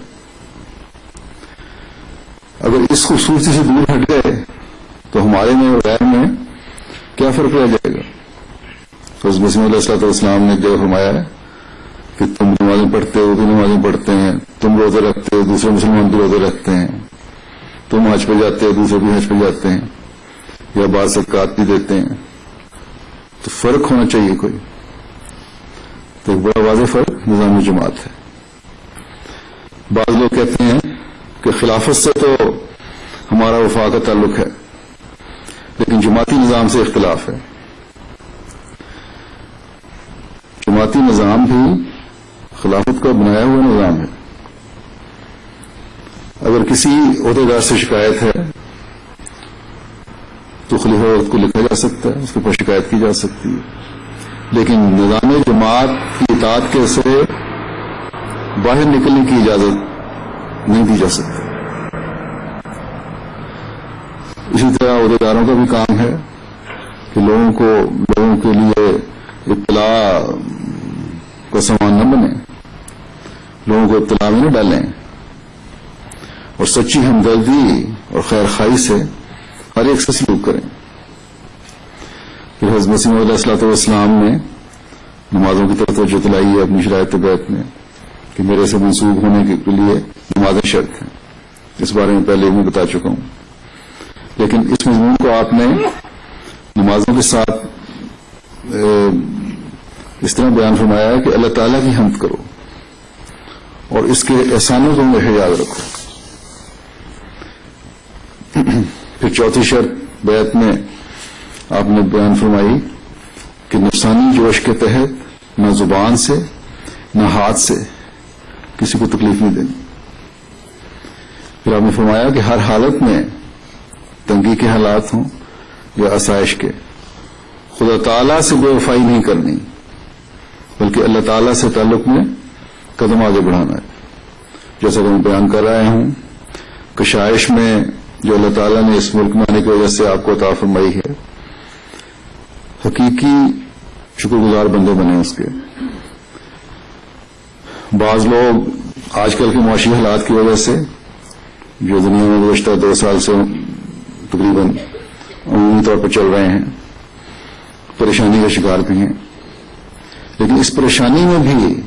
Speaker 1: اگر اس خوبصورتی سے دور ہٹ گئے تو ہمارے میں اور غیر میں کیا فرق رہ جائے گا؟ تو اس مسیح علیہ الصلوۃ والسلام نے جو فرمایا ہے کہ تم نمازیں پڑھتے ہو، بھی نمازیں پڑھتے ہیں، تم روزے رکھتے ہو، دوسرے مسلمان بھی روزے رکھتے ہیں، تم حج پہ جاتے ہو، دوسرے بھی حج پہ جاتے ہیں، یا بعض صدقات بھی دیتے ہیں، تو فرق ہونا چاہیے کوئی. تو ایک بڑا واضح فرق نظام جماعت ہے. بعض لوگ کہتے ہیں کہ خلافت سے تو ہمارا وفا کا تعلق ہے لیکن جماعتی نظام سے اختلاف ہے. جماعتی نظام بھی خلافت کا بنایا ہوا نظام ہے. اگر کسی عہدیدار سے شکایت ہے تو خلیفہ وقت کو لکھا جا سکتا ہے، اس کے اوپر شکایت کی جا سکتی ہے، لیکن نظام جماعت کی اطاعت کے سے باہر نکلنے کی اجازت نہیں دی جا سکتی۔ اسی طرح عہدیداروں کا بھی کام ہے کہ لوگوں کے لیے اطلاع کا سامان نہ بنے، لوگوں کو اطلاع میں نہ ڈالیں، اور سچی ہمدردی اور خیر خواہی سے ہر ایک سے سلوک کریں۔ پھر حضرت مسیح موعود علیہ السلام نے نمازوں کی طرف توجہ دلائی ہے اپنی شرائط بیعت میں کہ میرے سے منسوب ہونے کے لیے نمازیں شرط ہیں، اس بارے میں پہلے بھی بتا چکا ہوں، لیکن اس مضمون کو آپ نے نمازوں کے ساتھ اس طرح بیان فرمایا ہے کہ اللہ تعالیٰ کی حمد کرو اور اس کے احسانوں کو ہمیشہ یاد رکھو۔ پھر چوتھی شرط بیعت میں آپ نے بیان فرمائی کہ نفسانی جوش کے تحت نہ زبان سے نہ ہاتھ سے کسی کو تکلیف نہیں دینی۔ پھر آپ نے فرمایا کہ ہر حالت میں تنگی کے حالات ہوں یا آسائش کے خدا تعالیٰ سے بے وفائی نہیں کرنی، بلکہ اللہ تعالیٰ سے تعلق میں قدم آگے بڑھانا ہے۔ جیسا کہ میں بیان کر رہا ہوں، کشائش میں جو اللہ تعالیٰ نے اس ملک میں آنے کی وجہ سے آپ کو عطا فرمائی ہے، حقیقی شکر گزار بندے بنے اس کے۔ بعض لوگ آج کل کے معاشی حالات کی وجہ سے جو دنیا میں گزشتہ 2 سال سے تقریباً عمومی طور پر چل رہے ہیں، پریشانی کا شکار بھی ہیں، لیکن اس پریشانی میں بھی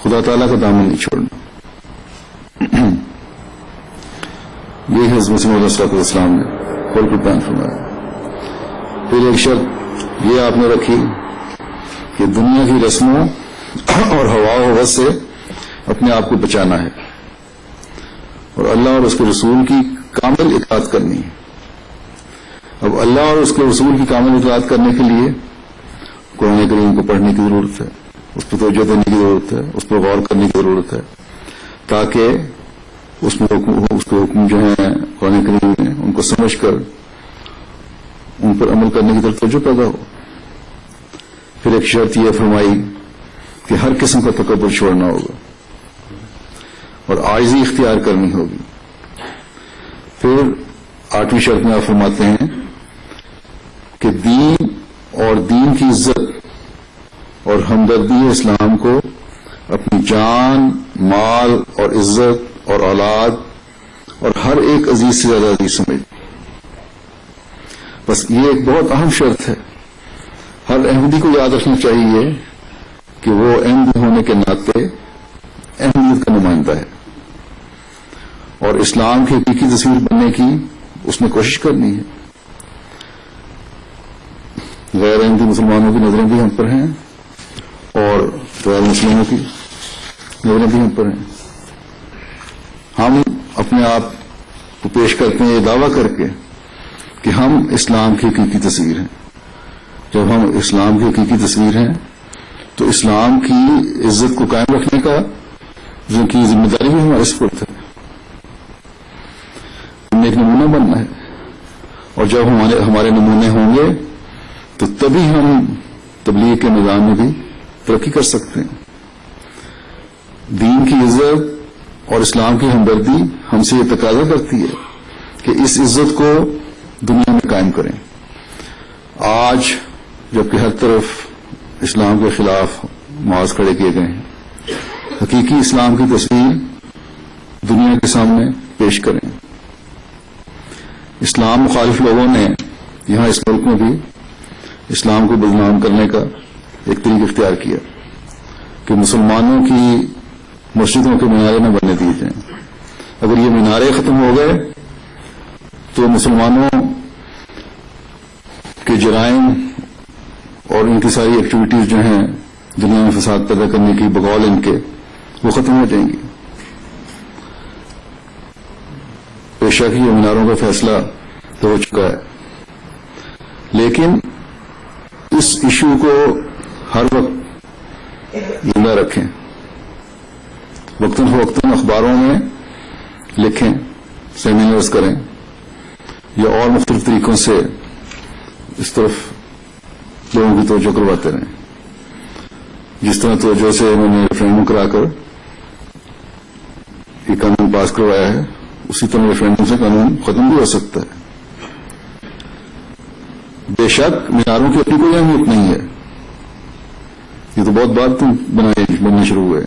Speaker 1: خدا تعالیٰ کا دامن نہیں چھوڑنا۔ یہ حضرت مسیح موعود علیہ السلام نے کھول کر بیان فرمایا۔ پھر ایک شرط یہ آپ نے رکھی کہ دنیا کی رسموں اور ہوا و ہوس سے اپنے آپ کو بچانا ہے اور اللہ اور اس کے رسول کی کامل اطاعت کرنی ہے۔ اب اللہ اور اس کے رسول کی کامل اطاعت کرنے کے لیے قرآن کریم کو پڑھنے کی ضرورت ہے، اس پر توجہ دینے کی ضرورت ہے، اس پر غور کرنے کی ضرورت ہے، تاکہ اس کے حکم جو ہیں قرآن کریم میں ان کو سمجھ کر ان پر عمل کرنے کی طرف توجہ پیدا ہو۔ پھر ایک شرط یہ فرمائی کہ ہر قسم کا تکبر چھوڑنا ہوگا اور عاجزی اختیار کرنی ہوگی۔ پھر 8ویں شرط میں آپ فرماتے ہیں کہ دین اور دین کی عزت اور ہمدردی اسلام کو اپنی جان، مال اور عزت اور اولاد اور ہر ایک عزیز سے زیادہ عزیز سمجھ۔ بس یہ ایک بہت اہم شرط ہے، ہر احمدی کو یاد رکھنا چاہیے کہ وہ احمدی ہونے کے ناطے احمدیت کا نمائندہ ہے اور اسلام کی حقیقی تصویر بننے کی اس نے کوشش کرنی ہے۔ غیر احمدی مسلمانوں کی نظریں بھی ہم پر ہیں اور غیر مسلموں کی نظریں بھی ہم پر ہیں۔ ہم اپنے آپ کو پیش کرتے ہیں یہ دعویٰ کر کے کہ ہم اسلام کی حقیقی تصویر ہیں۔ جب ہم اسلام کی حقیقی تصویر ہیں تو اسلام کی عزت کو قائم رکھنے کا جن کی ذمہ داری بھی ہمارے سپرد ہے۔ ہم نے ایک نمونہ بننا ہے اور جب ہمارے نمونے ہوں گے تو تبھی ہم تبلیغ کے نظام میں بھی ترقی کر سکتے ہیں۔ دین کی عزت اور اسلام کی ہمدردی ہم سے یہ تقاضا کرتی ہے کہ اس عزت کو دنیا میں قائم کریں۔ آج جبکہ ہر طرف اسلام کے خلاف محاذ کھڑے کیے گئے ہیں، حقیقی اسلام کی تصویر دنیا کے سامنے پیش کریں۔ اسلام مخالف لوگوں نے یہاں اس ملک میں بھی اسلام کو بدنام کرنے کا ایک طریقہ اختیار کیا کہ مسلمانوں کی مسجدوں کے مینارے نہ بننے دیے جائیں۔ اگر یہ مینارے ختم ہو گئے تو مسلمانوں کے جرائم اور ان کی ساری ایکٹیویٹیز جو ہیں دنیا میں فساد پیدا کرنے کی بقول ان کے، وہ ختم ہو جائیں گی۔ بے شک یہ میناروں کا فیصلہ تو ہو چکا ہے، لیکن اس ایشو کو ہر وقت زندہ رکھیں۔ وقتاً فوقتاً اخباروں میں لکھیں، سیمینرز کریں یا اور مختلف طریقوں سے اس طرف لوگوں کی توجہ کرواتے رہیں. جس طرح توجہ سے انہوں نے ریفرینڈم کرا کر یہ قانون پاس کروایا ہے، اسی طرح ریفرینڈم سے قانون ختم بھی ہو سکتا ہے. بے شک معیاروں کی اپنی کوئی اہمیت نہیں ہے، یہ تو بہت بات بننے شروع ہوئے،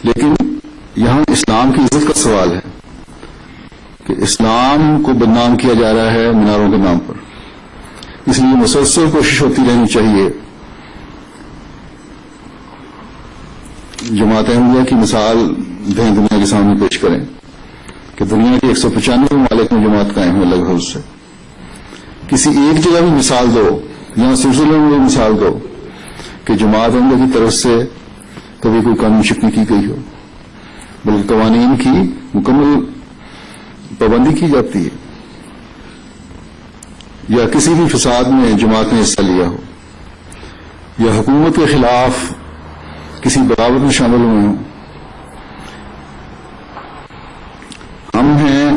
Speaker 1: لیکن یہاں اسلام کی عزت کا سوال ہے کہ اسلام کو بدنام کیا جا رہا ہے میناروں کے نام پر. اس لیے مسلسل کوشش ہوتی رہنی چاہیے جماعت احمدیہ کی مثال دیں، دنیا کے سامنے پیش کریں کہ دنیا کے 195 ممالک میں جماعت قائم ہے. لگ بھگ اس سے کسی ایک جگہ بھی مثال دو، یہاں سوئٹزرلینڈ میں مثال دو کہ جماعت احمدیہ کی طرف سے کبھی کوئی قانون شکنی کی گئی ہو، بلکہ قوانین کی مکمل پابندی کی جاتی ہے، یا کسی بھی فساد میں جماعت نے حصہ لیا ہو، یا حکومت کے خلاف کسی بغاوت میں شامل ہوئے ہوں. ہم ہیں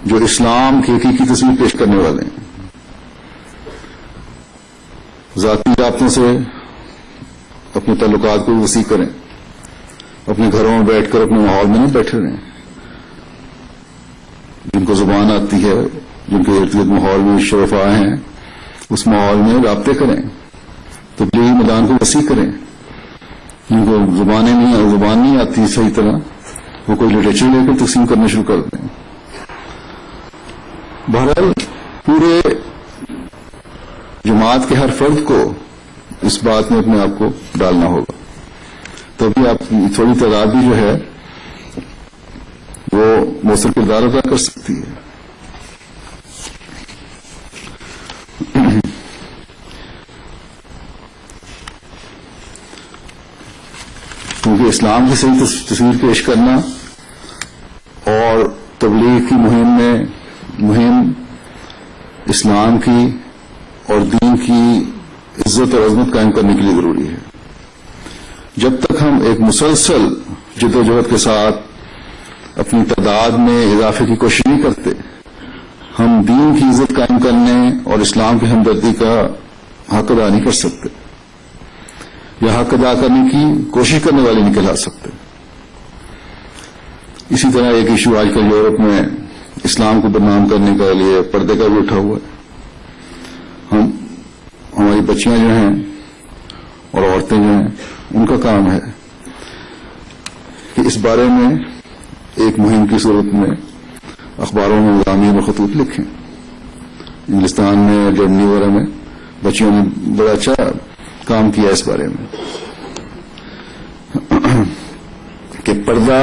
Speaker 1: جو اسلام کی حقیقی تصویر پیش کرنے والے ہیں. ذاتی رابطوں سے اپنے تعلقات کو وسیع کریں، اپنے گھروں میں بیٹھ کر اپنے ماحول میں نہیں بیٹھے رہیں. جن کو زبان آتی ہے، جن کے ارد گرد ماحول میں شرفاء ہیں، اس ماحول میں رابطے کریں، تبلیغی میدان کو وسیع کریں. جن کو زبان نہیں آتی صحیح طرح، وہ کوئی لٹریچر لے کر تقسیم کرنا شروع کر دیں. بہرحال پورے جماعت کے ہر فرد کو اس بات میں اپنے آپ کو ڈالنا ہوگا، تبھی آپ کی تھوڑی تعداد بھی جو ہے وہ مؤثر کردار ادا کر سکتی ہے. کیونکہ اسلام کی صحیح تصویر پیش کرنا اور تبلیغ کی مہم اسلام کی اور دین کی عزت اور عظمت قائم کرنے کے لیے ضروری ہے. جب تک ہم ایک مسلسل جدوجہد کے ساتھ اپنی تعداد میں اضافے کی کوشش نہیں کرتے، ہم دین کی عزت قائم کرنے اور اسلام کی ہمدردی کا حق ادا نہیں کر سکتے، یا حق ادا کرنے کی کوشش کرنے والے نہیں کہلا سکتے. اسی طرح ایک ایشو آج کل یورپ میں اسلام کو بدنام کرنے کے لیے پردے کا بھی اٹھا ہوا ہے. ہماری بچیاں جو ہیں اور عورتیں جو ہیں، ان کا کام ہے کہ اس بارے میں ایک مہم کی صورت میں اخباروں میں مضامین اور خطوط لکھیں. انگلستان میں، جرمنی وغیرہ میں بچیوں نے بڑا اچھا کام کیا اس بارے میں کہ پردہ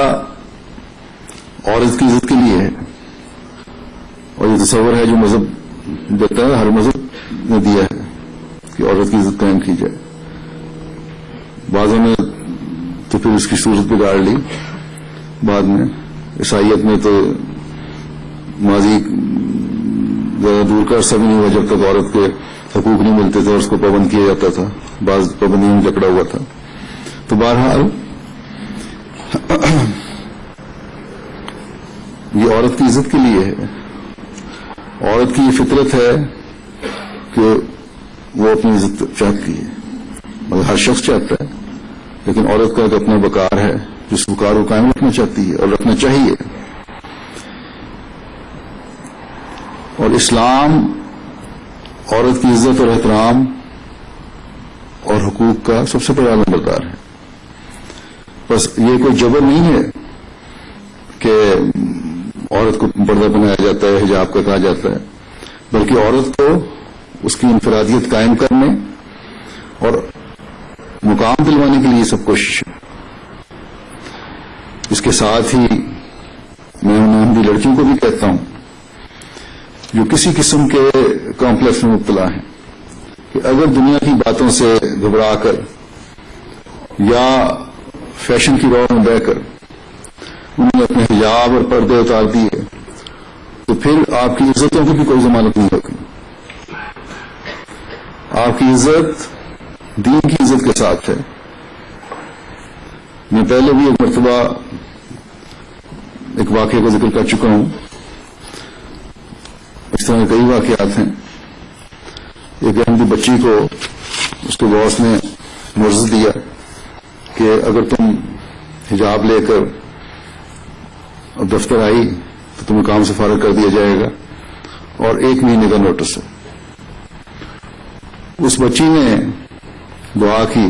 Speaker 1: عورت کی عزت کے لیے ہے، اور یہ تصور ہے جو مذہب دیتا ہے، ہر مذہب نے دیا ہے کہ عورت کی عزت قائم کی جائے. بعضوں نے تو پھر اس کی صورت بگاڑ لی بعد میں. عیسائیت میں تو ماضی زیادہ دور کا عرصہ بھی نہیں ہوا جب تک عورت کے حقوق نہیں ملتے تھے اور اس کو پابند کیا جاتا تھا، بعض پابندیوں میں جکڑا ہوا تھا. تو بہرحال یہ عورت کی عزت کے لیے ہے. عورت کی یہ فطرت ہے کہ وہ اپنی عزت چاہتی ہے، مگر ہر شخص چاہتا ہے، لیکن عورت کا ایک اپنا وقار ہے جس وقار کو قائم رکھنا چاہتی ہے اور رکھنا چاہیے. اور اسلام عورت کی عزت اور احترام اور حقوق کا سب سے بڑا نمبردار ہے. بس یہ کوئی جبر نہیں ہے کہ عورت کو پردہ بنایا جاتا ہے، حجاب کا کہا جاتا ہے، بلکہ عورت کو اس کی انفرادیت قائم کرنے اور مقام دلوانے کے لیے سب کوشش ہے. اس کے ساتھ ہی میں ان احمدی لڑکیوں کو بھی کہتا ہوں جو کسی قسم کے کمپلیکس میں مبتلا ہیں کہ اگر دنیا کی باتوں سے گھبرا کر یا فیشن کی روح میں بہ کر انہوں نے اپنے حجاب اور پردے اتار دیے تو پھر آپ کی عزتوں کی بھی کوئی ضمانت نہیں ہوگی. آپ کی عزت دین کی عزت کے ساتھ ہے. میں پہلے بھی ایک مرتبہ ایک واقعے کا ذکر کر چکا ہوں. اس طرح کئی واقعات ہیں. ایک احمدی بچی کو اس کے باس نے معزز دیا کہ اگر تم حجاب لے کر دفتر آئی تو تمہیں کام سے فارغ کر دیا جائے گا اور 1 مہینے کا نوٹس ہے. اس بچی نے دعا کی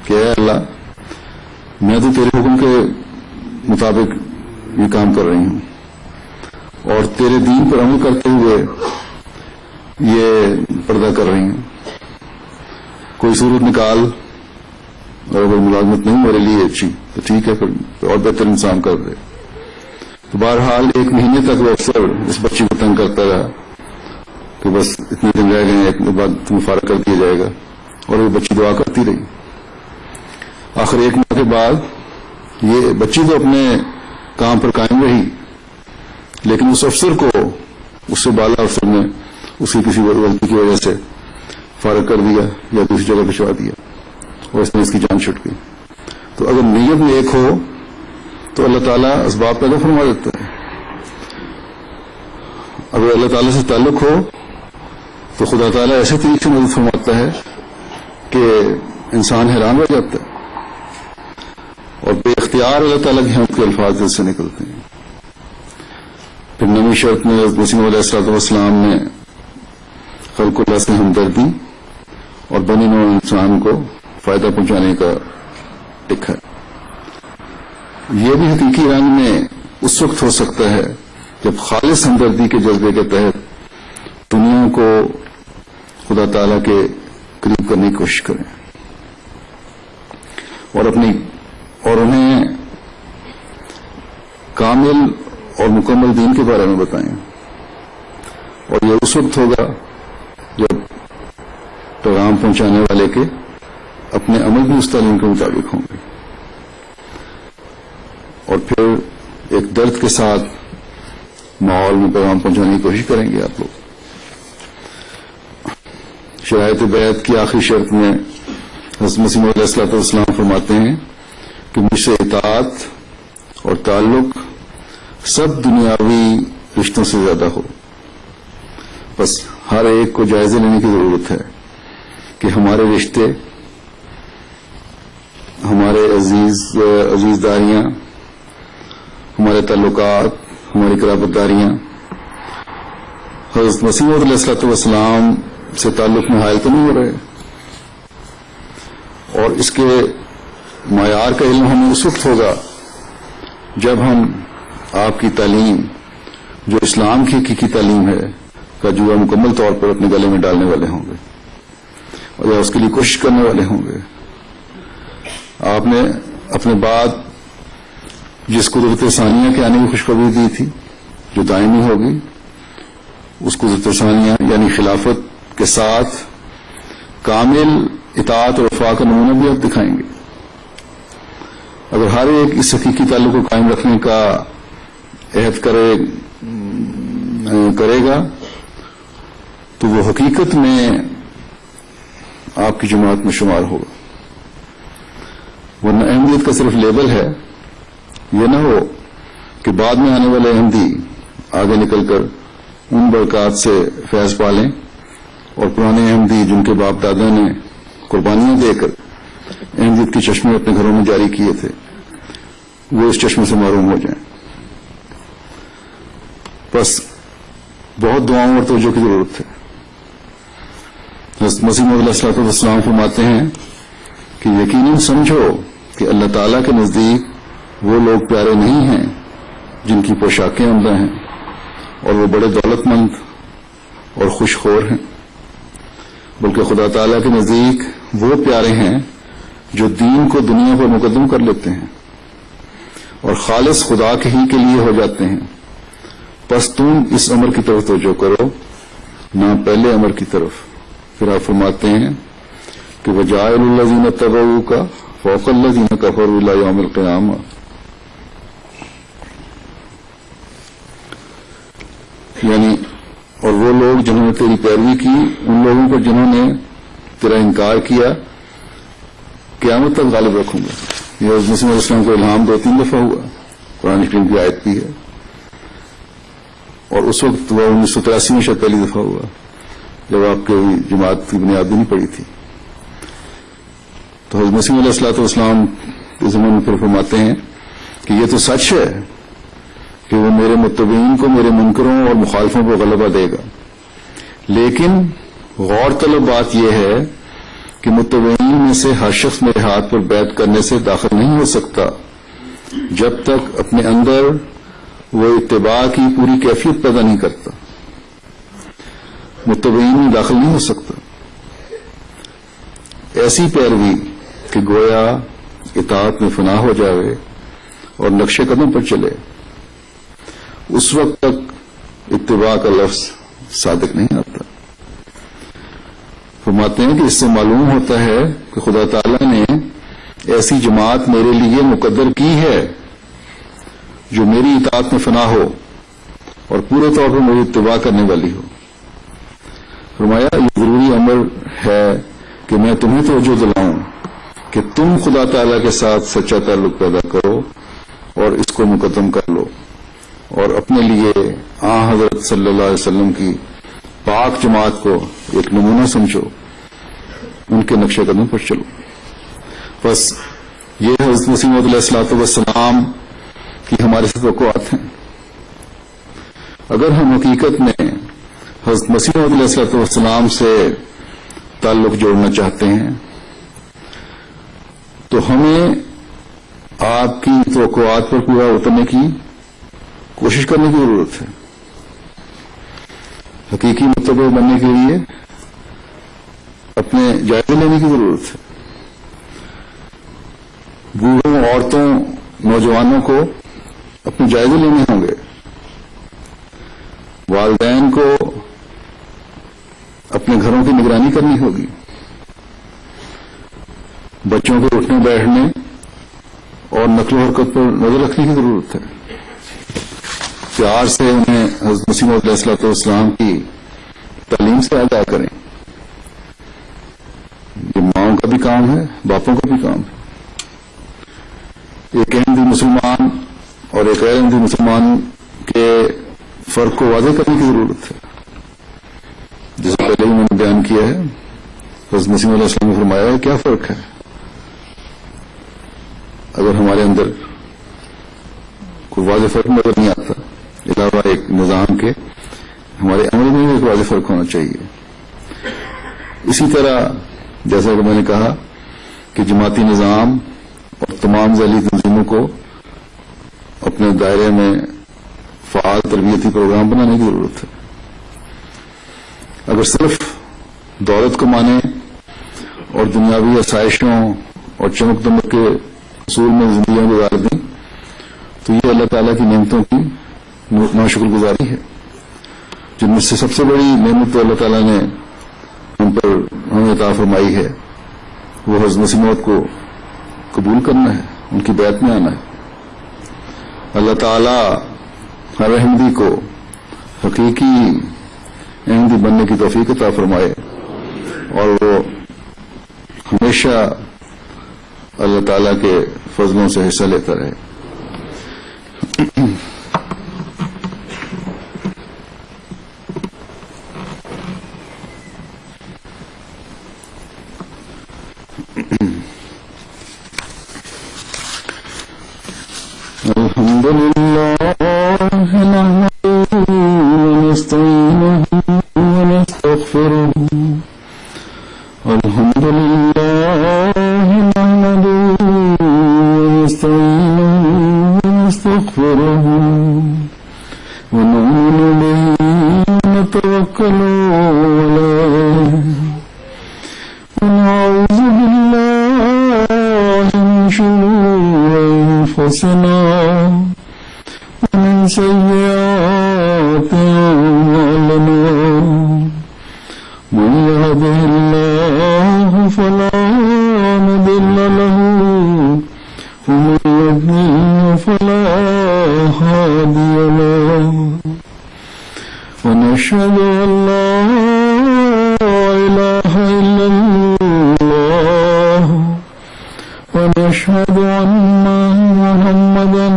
Speaker 1: کہ اے اللہ میں تو تیرے حکم کے مطابق یہ کام کر رہی ہوں اور تیرے دین پر عمل کرتے ہوئے یہ پردہ کر رہی ہوں. کوئی صورت نکال اور اگر ملازمت نہیں میرے لیے اچھی تو ٹھیک ہے پھر اور بہتر انسان کر دے. تو بہرحال 1 مہینے تک وہ افسر اس بچی کو تنگ کرتا رہا کہ بس اتنے دن رہ گئے اتنے بعد تمہیں فارغ کر دیا جائے گا اور وہ بچی دعا کرتی رہی. آخر 1 ماہ کے بعد یہ بچی تو اپنے کام پر قائم رہی لیکن اس افسر کو اس سے بالا افسر نے اس کی کسی غلطی کی وجہ سے فارغ کر دیا یا دوسری جگہ بھجوا دیا اور اس میں اس کی جان چھٹ گئی. تو اگر نیت نیک ہو تو اللہ تعالیٰ اسباب پیدا فرما دیتا ہے. اگر اللہ تعالیٰ سے تعلق ہو تو خدا تعالیٰ ایسے طریقے سے مدد فرماتا ہے کہ انسان حیران رہ جاتا ہے اور بے اختیار اللہ تعالیٰ کی حمد کے الفاظ دل سے نکلتے ہیں. پھر نویں شرط میں مسیح علیہ السلام نے خلق اللہ سے ہمدردی اور بنی نوع انسان کو فائدہ پہنچانے کا لکھا ہے. یہ بھی حقیقی رنگ میں اس وقت ہو سکتا ہے جب خالص ہمدردی کے جذبے کے تحت دنیا کو خدا تعالیٰ کے قریب کرنے کی کوشش کریں اور انہیں کامل اور مکمل دین کے بارے میں بتائیں. اور یہ اس وقت ہوگا جب پیغام پہنچانے والے کے اپنے عمل بھی اس تعلیم کے مطابق ہوں گے. اور پھر ایک درد کے ساتھ ماحول میں پیغام پہنچانے کی کوشش کریں گے آپ لوگ. شرائط بیعت کی آخری شرط میں حضرت مسیح علیہ السلام فرماتے ہیں کہ مجھ سے اطاعت اور تعلق سب دنیاوی رشتوں سے زیادہ ہو. بس ہر ایک کو جائزے لینے کی ضرورت ہے کہ ہمارے رشتے، ہمارے عزیز داریاں، ہمارے تعلقات، ہماری قرابت داریاں حضرت مسیح علیہ السلام سے تعلق میں حائل تو نہیں ہو رہے. اور اس کے معیار کا علم ہمیں اس وقت ہوگا جب ہم آپ کی تعلیم جو اسلام کی حقیقی تعلیم ہے کا جوا مکمل طور پر اپنے گلے میں ڈالنے والے ہوں گے اور یا اس کے لیے کوشش کرنے والے ہوں گے. آپ نے اپنے بعد جس قدرت ثانیہ کے آنے کی خوشخبری دی تھی جو دائمی ہوگی، اس قدرت ثانیہ یعنی خلافت کے ساتھ کامل اطاعت اور وفا کا نمونہ بھی آپ دکھائیں گے. اگر ہر ایک اس حقیقی تعلق کو قائم رکھنے کا عہد کرے گا تو وہ حقیقت میں آپ کی جماعت میں شمار ہوگا. ورنہ احمدیت کا صرف لیبل ہے. یہ نہ ہو کہ بعد میں آنے والے احمدی آگے نکل کر ان برکات سے فیض پالیں اور پرانے احمدی جن کے باپ دادا نے قربانیاں دے کر احمدیت کے چشمے اپنے گھروں میں جاری کیے تھے وہ اس چشمے سے محروم ہو جائیں. بس بہت دعاؤں اور توجہ کی ضرورت ہے. حضرت مسیح علیہ السلام فرماتے ہیں کہ یقیناً سمجھو کہ اللہ تعالیٰ کے نزدیک وہ لوگ پیارے نہیں ہیں جن کی پوشاکیں عمدہ ہیں اور وہ بڑے دولت مند اور خوش خور ہیں، بلکہ خدا تعالیٰ کے نزدیک وہ پیارے ہیں جو دین کو دنیا پر مقدم کر لیتے ہیں اور خالص خدا کے ہی کے لیے ہو جاتے ہیں. بس تم اس امر کی طرف توجہ کرو نہ پہلے امر کی طرف. پھر آپ فرماتے ہیں کہ وجاعل الذین اتبعوک فوق الذین کفروا الی یوم القیامہ. یعنی اور وہ لوگ جنہوں نے تیری پیروی کی ان لوگوں کو جنہوں نے تیرا انکار کیا قیامت تک غالب رکھوں گا. یہ مسیح علیہ السلام کو الہام 2-3 دفعہ ہوا قرآن کریم کی آیت بھی ہے، اور اس وقت وہ 1983 میں شاید پہلی دفعہ ہوا جب آپ کی جماعت کی بنیاد بھی نہیں پڑی تھی. تو حضرت مسیح علیہ الصلوۃ والسلام اس زمانے پر فرماتے ہیں کہ یہ تو سچ ہے کہ وہ میرے متبعین کو میرے منکروں اور مخالفوں کو غلبہ دے گا، لیکن غور طلب بات یہ ہے کہ متبعین میں سے ہر شخص میرے ہاتھ پر بیعت کرنے سے داخل نہیں ہو سکتا جب تک اپنے اندر وہ اتباع کی پوری کیفیت پیدا نہیں کرتا. متبعین میں داخل نہیں ہو سکتا. ایسی پیروی کہ گویا اطاعت میں فنا ہو جاوے اور نقش قدم پر چلے، اس وقت تک اتباع کا لفظ صادق نہیں آتا. فرماتے ہیں کہ اس سے معلوم ہوتا ہے کہ خدا تعالی نے ایسی جماعت میرے لیے مقدر کی ہے جو میری اطاعت میں فنا ہو اور پورے طور پر میری اتباع کرنے والی ہو. فرمایا یہ ضروری امر ہے کہ میں تمہیں توجہ دلاؤں کہ تم خدا تعالی کے ساتھ سچا تعلق پیدا کرو اور اس کو مقدم کر لو اور اپنے لیے حضرت صلی اللہ علیہ وسلم کی پاک جماعت کو ایک نمونہ سمجھو، ان کے نقش قدم پر چلو. بس یہ حضرت مسیح علیہ الصلوۃ والسلام کی ہمارے سے توقعات ہیں. اگر ہم حقیقت میں حضرت مسیح علیہ الصلوۃ والسلام سے تعلق جوڑنا چاہتے ہیں تو ہمیں آپ کی توقعات پر پورا اترنے کی کوشش کرنے کی ضرورت ہے. حقیقی متبع بننے کے لیے اپنے جائزے لینے کی ضرورت ہے. بوڑھوں، عورتوں، نوجوانوں کو اپنے جائزے لینے ہوں گے. والدین کو اپنے گھروں کی نگرانی کرنی ہوگی. بچوں کے اٹھنے بیٹھنے اور نقل و حرکت پر نظر رکھنے کی ضرورت ہے. پیار سے انہیں حضرت مسیح علیہ الصلوۃ والسلام کی تعلیم سے آگاہ کریں. یہ ماؤں کا بھی کام ہے، باپوں کا بھی کام ہے. ایک احمدی مسلمان اور ایک غیر احمدی مسلمان کے فرق کو واضح کرنے کی ضرورت ہے. جیسے پہلے بھی میں نے بیان کیا ہے، حضرت مسیح علیہ السلام نے فرمایا ہے کیا فرق ہے. اگر ہمارے اندر کوئی واضح فرق نظر نہیں آتا علاوہ ایک نظام کے، ہمارے عمل میں بھی ایک واضح فرق ہونا چاہیے. اسی طرح جیسا کہ میں نے کہا کہ جماعتی نظام اور تمام ذیلی تنظیموں کو اپنے دائرے میں فعال تربیتی پروگرام بنانے کی ضرورت ہے. اگر صرف دولت کمانے اور دنیاوی آسائشوں اور چمک دمک کے اصول میں زندگیاں گزار دیں تو یہ اللہ تعالیٰ کی نعمتوں کی ناشکر گزاری ہے، جن میں سے سب سے بڑی نعمت تو اللہ تعالیٰ نے ہم پر ہمیں عطا فرمائی ہے وہ حضرت مسیح موعود کو قبول کرنا ہے، ان کی بیعت میں آنا ہے. اللہ تعالیٰ ہر احمدی کو حقیقی احمدی بننے کی توفیق عطا فرمائے اور وہ ہمیشہ اللہ تعالیٰ کے فضلوں سے حصہ لیتا رہے. الحمد لله نحمده ونستعينه ونستغفره. الحمد لله نحمده ونستعينه ونستغفره ونؤمن به ونتوكل عليه ونعوذ بالله من شرور أنفسنا ومن سيئات أعمالنا. من يهده الله فلا مضل له ومن يضلل فلا هادي له. ونشهد أن لا إله إلا الله ونشهد أن محمدا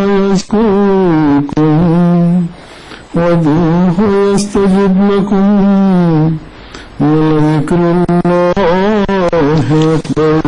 Speaker 2: يذكركم وادعوه يستجب لكم ولذكر الله أكبر.